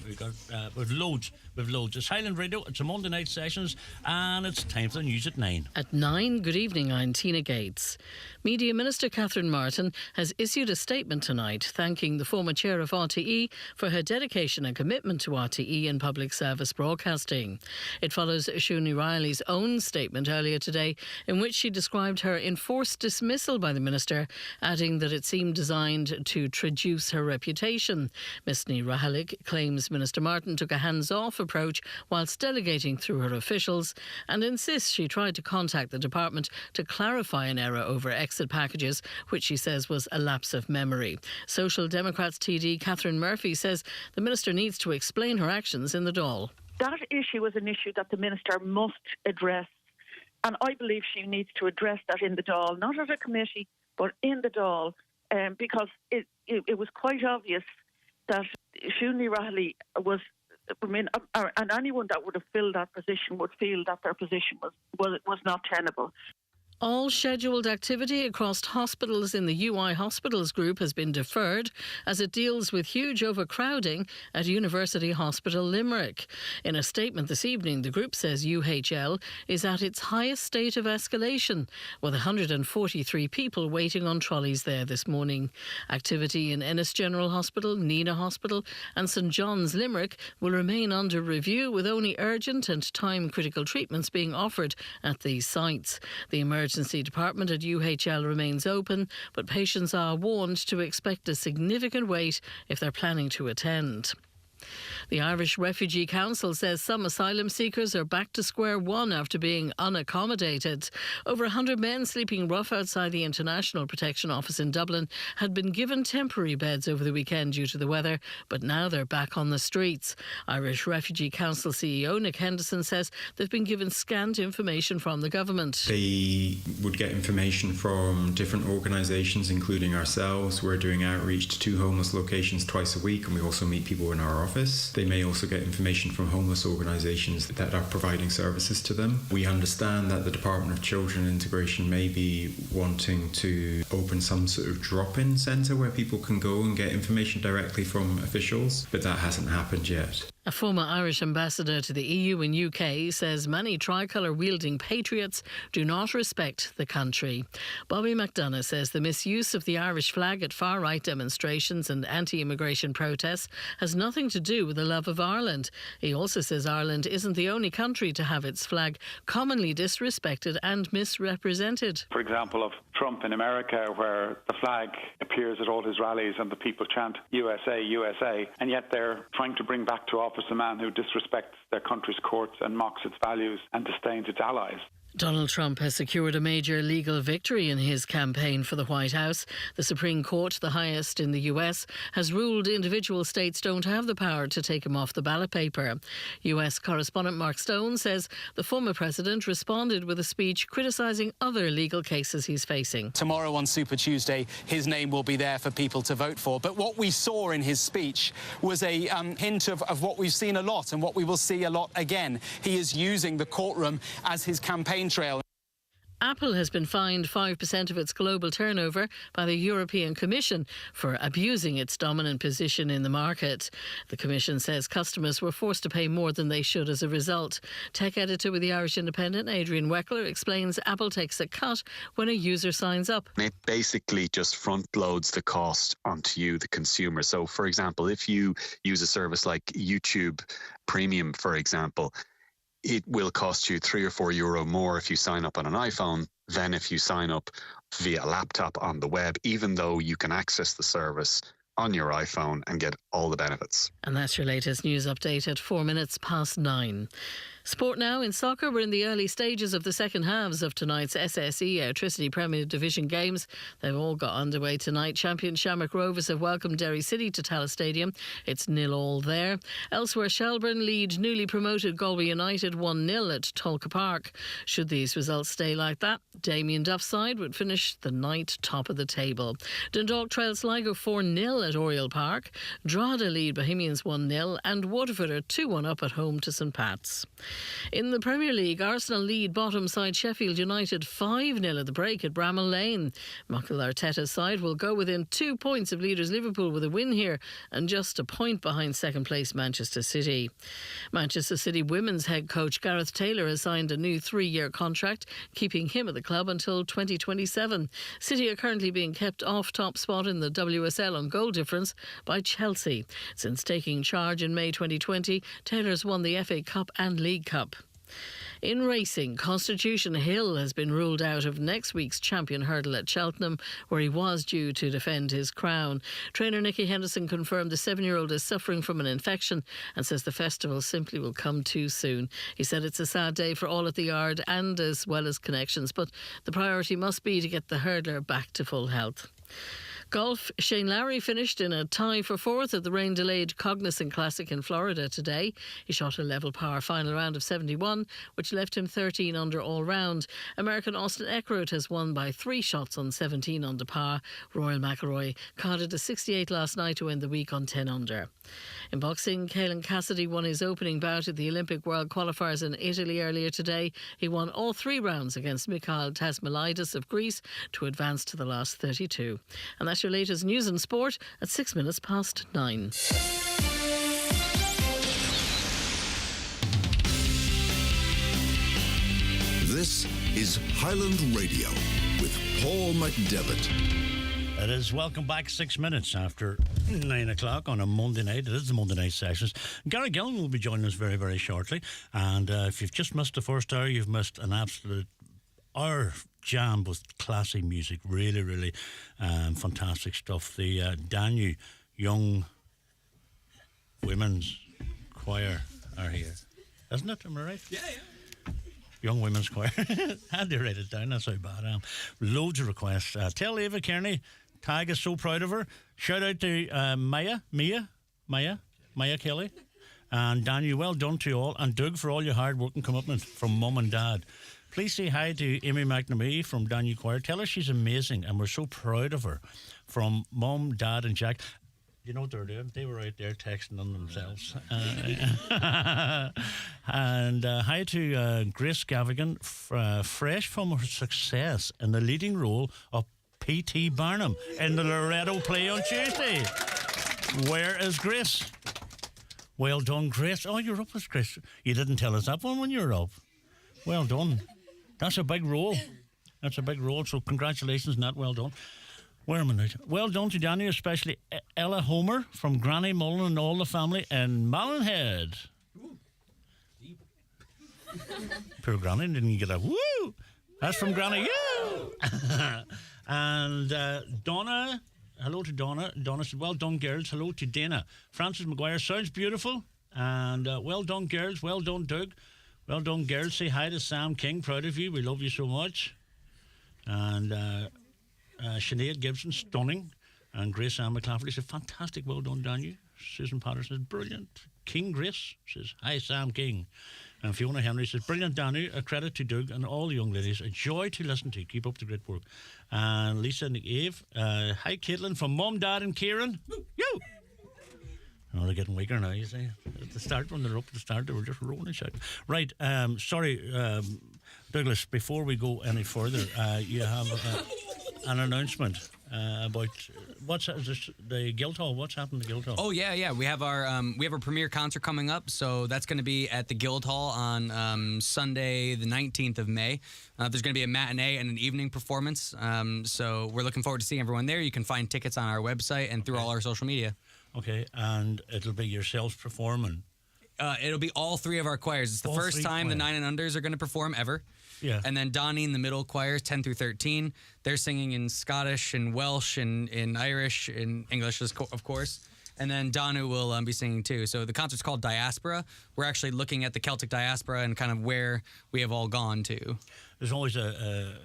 We've loads. It's Highland Radio. It's a Monday night sessions, and it's time for the news at 9. At 9, good evening, I'm Tina Gates. Media Minister Catherine Martin has issued a statement tonight thanking the former chair of RTE for her dedication and commitment to RTE and public service broadcasting. It follows Siún Riley's own statement earlier today, in which she described her enforced dismissal by the minister, adding that it seemed designed to traduce her reputation. Ms Ní claims Minister Martin took a hands-off approach whilst delegating through her officials, and insists she tried to contact the department to clarify an error over exit packages, which she says was a lapse of memory. Social Democrats TD Catherine Murphy says the minister needs to explain her actions in the Dáil. That issue is an issue that the minister must address, and I believe she needs to address that in the Dáil, not as a committee, but in the Dáil, because it was quite obvious that Siún Riley was, and anyone that would have filled that position would feel that their position was not tenable. All scheduled activity across hospitals in the UI Hospitals Group has been deferred as it deals with huge overcrowding at University Hospital Limerick. In a statement this evening, the group says UHL is at its highest state of escalation, with 143 people waiting on trolleys there this morning. Activity in Ennis General Hospital, Nina Hospital and St John's Limerick will remain under review, with only urgent and time-critical treatments being offered at these sites. The emergency department at UHL remains open, but patients are warned to expect a significant wait if they're planning to attend. The Irish Refugee Council says some asylum seekers are back to square one after being unaccommodated. Over 100 men sleeping rough outside the International Protection Office in Dublin had been given temporary beds over the weekend due to the weather, but now they're back on the streets. Irish Refugee Council CEO Nick Henderson says they've been given scant information from the government. They would get information from different organisations, including ourselves. We're doing outreach to 2 homeless locations twice a week, and we also meet people in our office. They may also get information from homeless organisations that are providing services to them. We understand that the Department of Children and Integration may be wanting to open some sort of drop-in centre where people can go and get information directly from officials, but that hasn't happened yet. A former Irish ambassador to the EU and UK says many tricolour-wielding patriots do not respect the country. Bobby McDonough says the misuse of the Irish flag at far-right demonstrations and anti-immigration protests has nothing to do with the love of Ireland. He also says Ireland isn't the only country to have its flag commonly disrespected and misrepresented. For example, of Trump in America, where the flag appears at all his rallies and the people chant USA, USA, and yet they're trying to bring back to office a man who disrespects their country's courts and mocks its values and disdains its allies. Donald Trump has secured a major legal victory in his campaign for the White House. The Supreme Court, the highest in the US, has ruled individual states don't have the power to take him off the ballot paper. US correspondent Mark Stone says the former president responded with a speech criticising other legal cases he's facing. Tomorrow on Super Tuesday, his name will be there for people to vote for. But what we saw in his speech was a hint of what we've seen a lot and what we will see a lot again. He is using the courtroom as his campaign trail. Apple has been fined 5% of its global turnover by the European Commission for abusing its dominant position in the market. The Commission says customers were forced to pay more than they should as a result. Tech editor with the Irish Independent, Adrian Weckler, explains Apple takes a cut when a user signs up. It basically just front loads the cost onto you, the consumer. So, for example, if you use a service like YouTube Premium, for example, it will cost you €3 or €4 more if you sign up on an iPhone than if you sign up via a laptop on the web, even though you can access the service on your iPhone and get all the benefits. And that's your latest news update at 9:04. Sport now. In soccer, we're in the early stages of the second halves of tonight's SSE Electricity Premier Division games. They've all got underway tonight. Champion Shamrock Rovers have welcomed Derry City to Tallaght Stadium. It's 0-0 there. Elsewhere, Shelburne lead newly promoted Galway United 1-0 at Tolka Park. Should these results stay like that, Damien Duff's side would finish the night top of the table. Dundalk trails Sligo 4-0 at Oriel Park. Drogheda lead Bohemians 1-0 and Waterford are 2-1 up at home to St Pat's. In the Premier League, Arsenal lead bottom side Sheffield United 5-0 at the break at Bramall Lane. Mikel Arteta's side will go within 2 points of leaders Liverpool with a win here and just a point behind second place Manchester City. Manchester City women's head coach Gareth Taylor has signed a new 3-year contract, keeping him at the club until 2027. City are currently being kept off top spot in the WSL on goal difference by Chelsea. Since taking charge in May 2020, Taylor's won the FA Cup and League Cup. In racing, Constitution Hill has been ruled out of next week's champion hurdle at Cheltenham, where he was due to defend his crown. Trainer Nicky Henderson confirmed the 7-year-old is suffering from an infection and says the festival simply will come too soon. He said it's a sad day for all at the yard and as well as connections, but the priority must be to get the hurdler back to full health. Golf, Shane Lowry finished in a tie for fourth at the rain-delayed Cognizant Classic in Florida today. He shot a level par final round of 71, which left him 13 under all round. American Austin Eckroat has won by 3 shots on 17 under par. Royal McIlroy carded a 68 last night to end the week on 10 under. In boxing, Caelan Cassidy won his opening bout at the Olympic World Qualifiers in Italy earlier today. He won all 3 rounds against Mikhail Tasmilidis of Greece to advance to the last 32. And that's your latest news and sport at 6 minutes past 9. This is Highland Radio with Paul McDevitt. It is welcome back 6 minutes after 9 o'clock on a Monday night. It is the Monday night sessions. Gary Gillen will be joining us very, very shortly. And if you've just missed the first hour, you've missed an absolute hour jam with classy music. Really, really fantastic stuff. The Danube Young Women's Choir are here. Isn't it? Am I right? Yeah. Young Women's Choir. Had to write it down. That's how bad I am. Loads of requests. Tell Ava Kearney, Tag is so proud of her. Shout out to Maya Kelly. And Daniel, well done to you all. And Doug for all your hard work and commitment from Mum and Dad. Please say hi to Amy McNamee from Daniel Choir. Tell her she's amazing and we're so proud of her. From Mum, Dad and Jack. You know what they're doing? They were out there texting on themselves. And hi to Grace Gavigan, fresh from her success in the leading role of P.T. Barnum in the Loretto play on Tuesday. Where is Grace? Well done, Grace. Oh, you're up with Grace. You didn't tell us that one when you were up. Well done. That's a big role. That's a big role, so congratulations on that. Well done. Where am I now? Well done to Danny, especially Ella Homer from Granny Mullen and all the family in Mallinhead. Poor Granny didn't get a woo. That's from Granny, you. And Donna, hello to Donna. Donna said, well done, girls. Hello to Dana. Francis McGuire, sounds beautiful. And well done, girls. Well done, Doug. Well done, girls. Say hi to Sam King. Proud of you. We love you so much. And Sinead Gibson, stunning. And Grace Ann McClafferty said, fantastic. Well done, Daniel. Susan Patterson says, brilliant. King Grace says, hi, Sam King. And Fiona Henry says, brilliant, Daniel. A credit to Doug and all the young ladies. A joy to listen to. Keep up the great work. And Lisa McAve, hi, Caitlin from Mum, Dad and Kieran. You. Oh, they're getting weaker now, you see. At the start, when they're up at the start, they were just rolling and shouting. Right, sorry, Douglas, before we go any further, you have an announcement about what's the Guildhall. What's happened to Guildhall? Oh yeah. We have our premiere concert coming up, so that's going to be at the Guildhall on Sunday, the 19th of May. There's going to be a matinee and an evening performance. So we're looking forward to seeing everyone there. You can find tickets on our website and through all our social media. Okay, and it'll be yourselves performing. It'll be all 3 of our choirs. It's the first time the 9 and Unders are going to perform ever. Yeah. And then Donnie in the middle choirs, 10 through 13. They're singing in Scottish and Welsh and in Irish and English, of course. And then Danu will be singing too. So the concert's called Diaspora. We're actually looking at the Celtic diaspora and kind of where we have all gone to. There's always a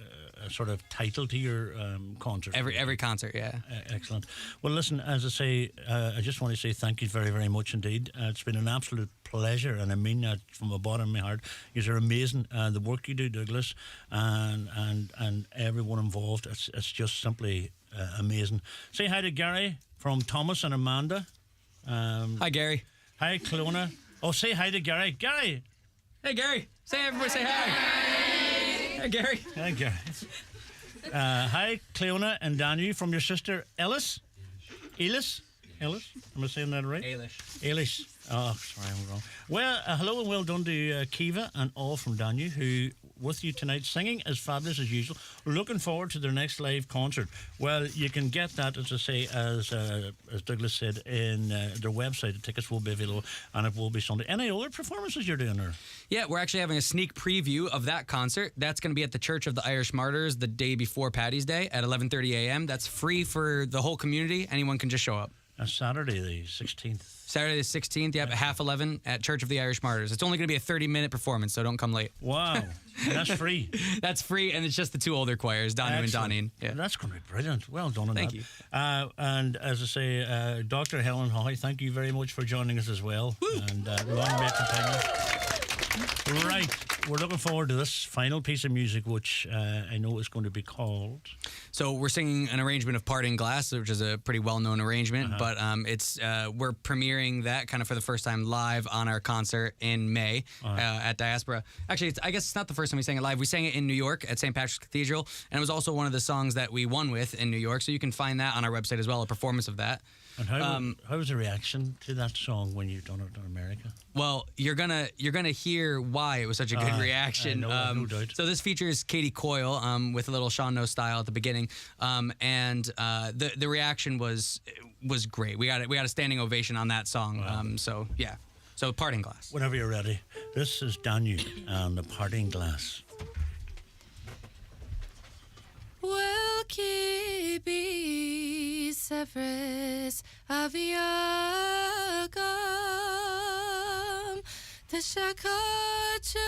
sort of title to your concert. Every concert, yeah. Excellent. Well, listen, as I say, I just want to say thank you very, very much indeed. It's been an absolute pleasure, and I mean that from the bottom of my heart. You're amazing. The work you do, Douglas, and everyone involved, it's just simply amazing. Say hi to Gary from Thomas and Amanda. Hi, Gary. Hi, Clona. Oh, say hi to Gary. Gary! Hey, Gary. Everybody say hi. Hi, Gary. Hi, Gary. Hi, Cleona and Danu from your sister Ellis. Eilish? Am I saying that right? Eilish. Oh, sorry, I'm wrong. Well, hello and well done to Kiva and all from Danu, who with you tonight, singing as fabulous as usual. Looking forward to their next live concert. Well, you can get that, as I say, as Douglas said, in their website. The tickets will be available, and it will be Sunday. Any other performances you're doing there? Yeah, we're actually having a sneak preview of that concert. That's going to be at the Church of the Irish Martyrs the day before Paddy's Day at 11:30 a.m. That's free for the whole community. Anyone can just show up. That's Saturday the 16th. Saturday the 16th, yep, at 11:30 at Church of the Irish Martyrs. It's only going to be a 30-minute performance, so don't come late. Wow. And that's free. That's free, and it's just the two older choirs, Danu and Doneen. Yeah. That's going to be brilliant. Well done on Thank that. you. And as I say, Dr. Helen Hoy, thank you very much for joining us as well. Woo! And long may it continue. Right, we're looking forward to this final piece of music, which I know is going to be called... So we're singing an arrangement of Parting Glass, which is a pretty well-known arrangement, but we're premiering that kind of for the first time live on our concert in May at Diaspora. Actually, I guess it's not the first time we sang it live. We sang it in New York at St. Patrick's Cathedral, and it was also one of the songs that we won with in New York, so you can find that on our website as well, a performance of that. And how was the reaction to that song when you've done it in America? Well, you're gonna hear why it was such a good reaction. No doubt. So this features Katie Coyle with a little Sean No style at the beginning, and the reaction was great. We got a standing ovation on that song. Wow. So Parting Glass. Whenever you're ready. This is Danu and the Parting Glass. Well, Kibi Severus Aviagam the Shakacher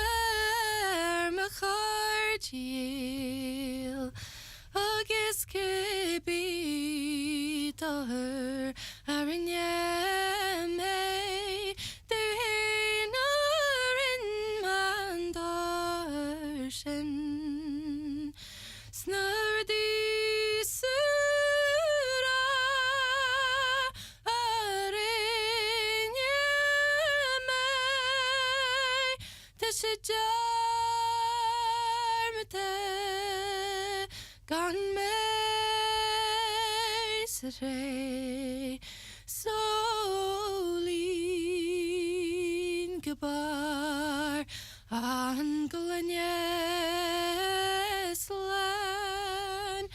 Machartiel August Kibi Doher Arinyame Duhinarin Mandarshin Snardi Sura Arinyame Tishajarmate Ganme Sere Solin Gabar Angolanyes Lan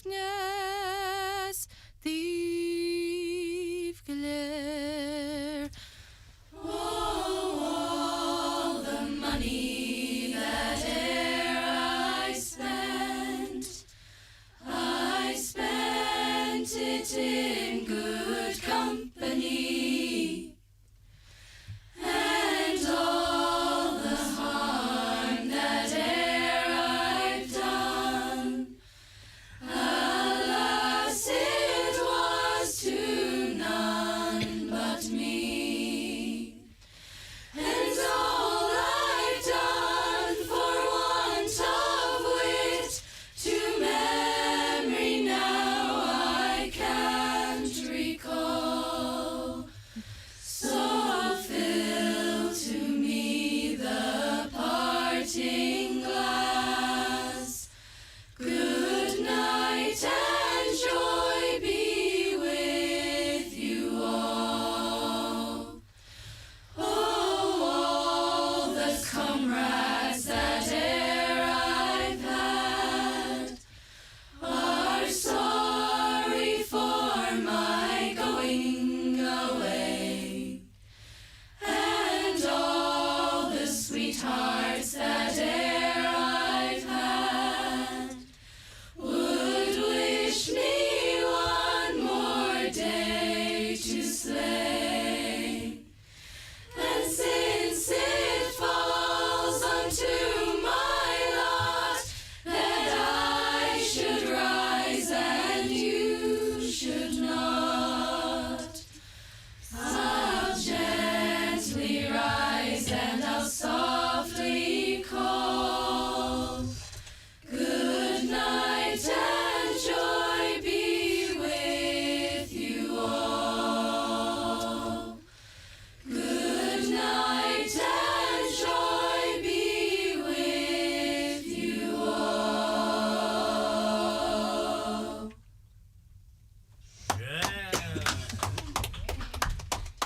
Eivnes Thief Glare. All the money that e'er I spent it in good company, and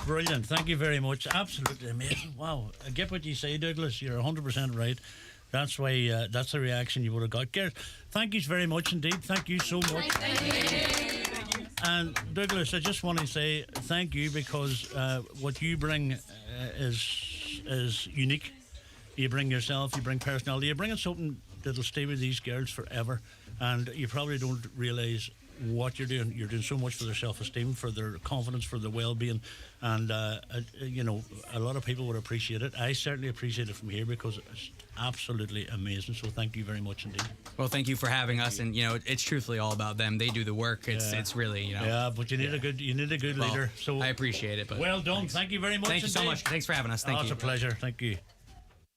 Brilliant. Thank you very much. Absolutely amazing. Wow. I get what you say, Douglas. You're 100% right. That's why. That's the reaction you would have got. Gareth, thank you very much indeed. Thank you so much. And Douglas, I just want to say thank you because what you bring is unique. You bring yourself, you bring personality, you're bringing something that'll stay with these girls forever. And you probably don't realise what you're doing. You're doing so much for their self-esteem, for their confidence, for their well-being. And, you know, a lot of people would appreciate it. I certainly appreciate it from here because it's absolutely amazing. So thank you very much indeed. Well, thank you for having us. And, you know, it's truthfully all about them. They do the work. It's really, you know. Yeah, but you need a good leader. So I appreciate it. But well done. thanks. Thank you very much. Thank you so indeed. much. Thanks for having us. Thank you. It's a pleasure. Thank you.